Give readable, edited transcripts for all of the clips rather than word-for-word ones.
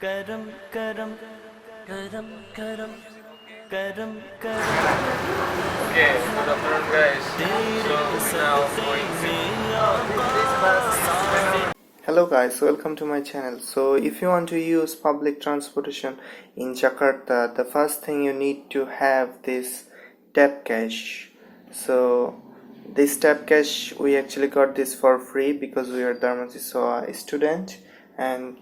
Karam karam karam karam karam karam. Okay, good afternoon guys. So now going to Hello guys, welcome to my channel. So if you want to use public transportation in Jakarta, the first thing you need to have this tap cash. So this tap cash, we actually got this for free because we are Dharmasisoa student, and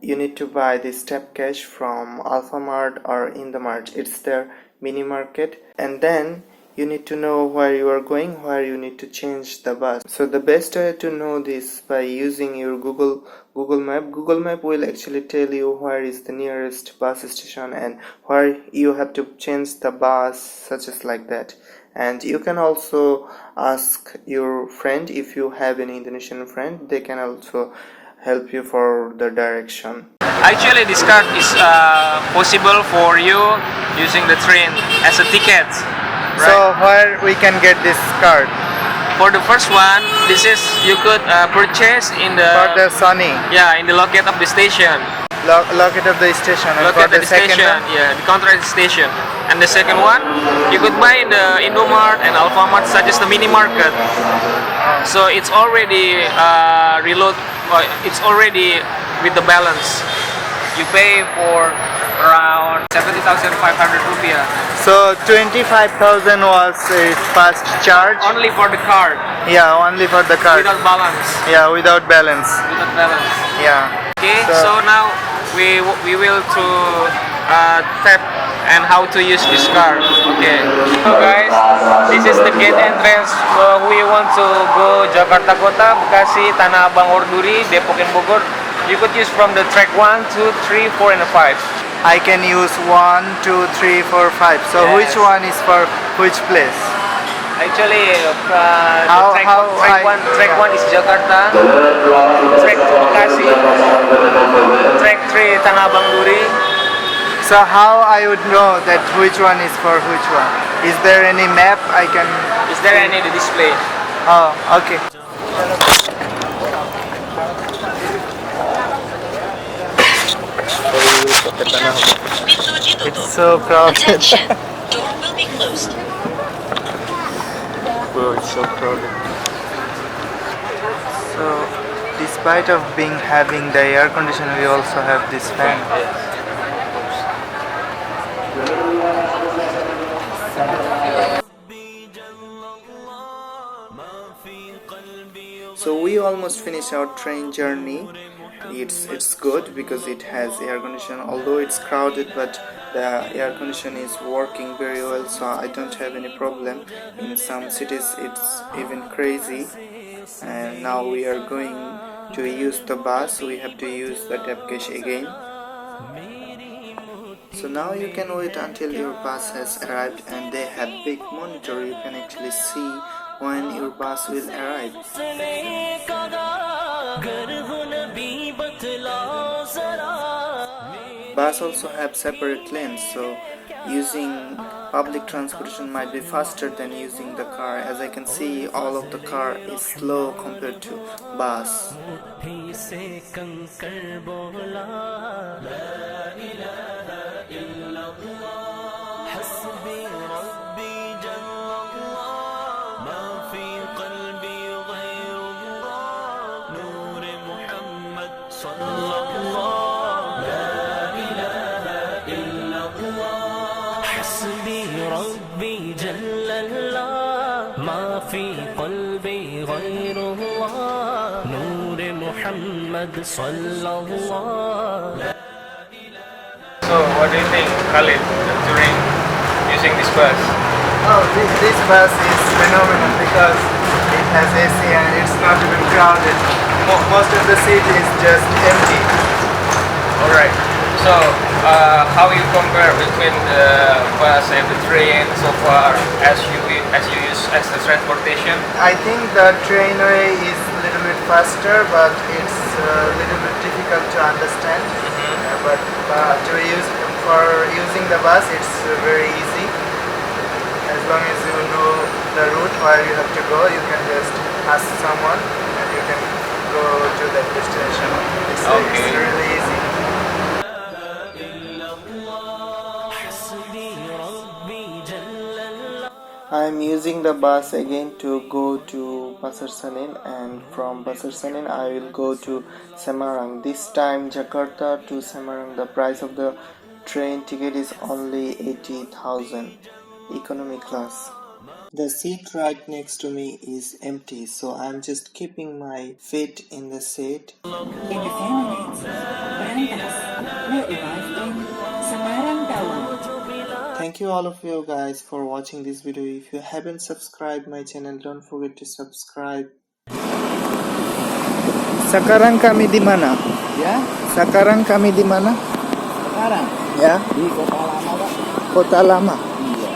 you need to buy this tap cash from Alphamart or in the Mart. It's their mini market, and then you need to know where you are going, where you need to change the bus. So the best way to know this by using your Google Map. Google Map will actually tell you where is the nearest bus station and where you have to change the bus, such as like that. And you can also ask your friend, if you have any Indonesian friend, they can also help you for the direction. Actually, this card is possible for you using the train as a ticket. Right? So where we can get this card? For the first one, this is you could purchase in the For the Sunny. Yeah, in the locket of the station. Locket of the station. And Locket for at the the second station, one? yeah, the counter at the station. And the second one, you could buy in the Indomart and Alfamart, such as the mini market. So it's already it's already with the balance. You pay for around 70,500 rupiah. So 25,000 was its first charge? Only for the card. Yeah, only for the card. Without balance. Yeah, without balance. Without balance. Yeah. Okay, so now we will to tap and how to use this card. Okay. So guys, this is the gate entrance. We want to go Jakarta Kota, Bekasi, Tanah Abang, Orduri, Depok and Bogor. You could use from the track 1, 2, 3, 4 and 5. I can use 1, 2, 3, 4, 5. So Yes. which one is for which place? Actually, track 1 is Jakarta, track 2 Bekasi, track 3 Tanah Abang Duri. So how I would know that which one is for which one? Is there any map I can... Is there any display? Oh, okay. It's so crowded. Attention, door will be closed. Oh, it's so crowded. So, despite of having the air conditioner, we also have this fan. So we almost finished our train journey. It's good because it has air conditioner, although it's crowded, but the air conditioner is working very well, so I don't have any problem. In some cities it's even crazy. And now we are going to use the bus. We have to use the tap cash again. So now you can wait until your bus has arrived, and they have big monitor. You can actually see when your bus will arrive. Bus also have separate lanes, so using public transportation might be faster than using the car. As I can see, all of the car is slow compared to bus. So, what do you think, Khalid, during using this bus? Oh, this bus is phenomenal because it has AC and it's not even crowded. Most of the seat is just empty. Alright. So, how you compare between the bus and the train so far as you use as the transportation? I think the trainway is a little bit faster, but it's a little bit difficult to understand. But for using the bus, it's very easy. As long as you know the route where you have to go, you can just ask someone and you can go to that destination. It's really easy. I'm using the bus again to go to Pasar Santa, and from Pasar Santa I will go to Semarang. This time Jakarta to Semarang, the price of the train ticket is only 80,000, economy class. The seat right next to me is empty, so I'm just keeping my feet in the seat. In a few minutes, Berantas will arrive in Semarang Town. Thank you all of you guys for watching this video. If you haven't subscribed my channel, don't forget to subscribe. Sekarang kami di mana? Ya, Sekarang kami di mana? sekarang Ya, di Kota Lama, Pak. Kota Lama. Iya.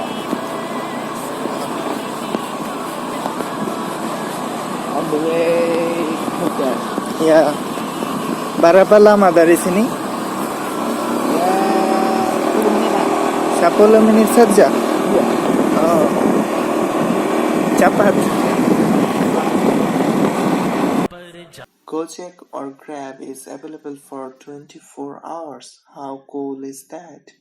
On the way Mudah. Ya. Berapa lama dari sini? Ya, 10 menit. 10 menit saja. Iya. Oh. Cepat. Gojek or Grab is available for 24 hours. How cool is that?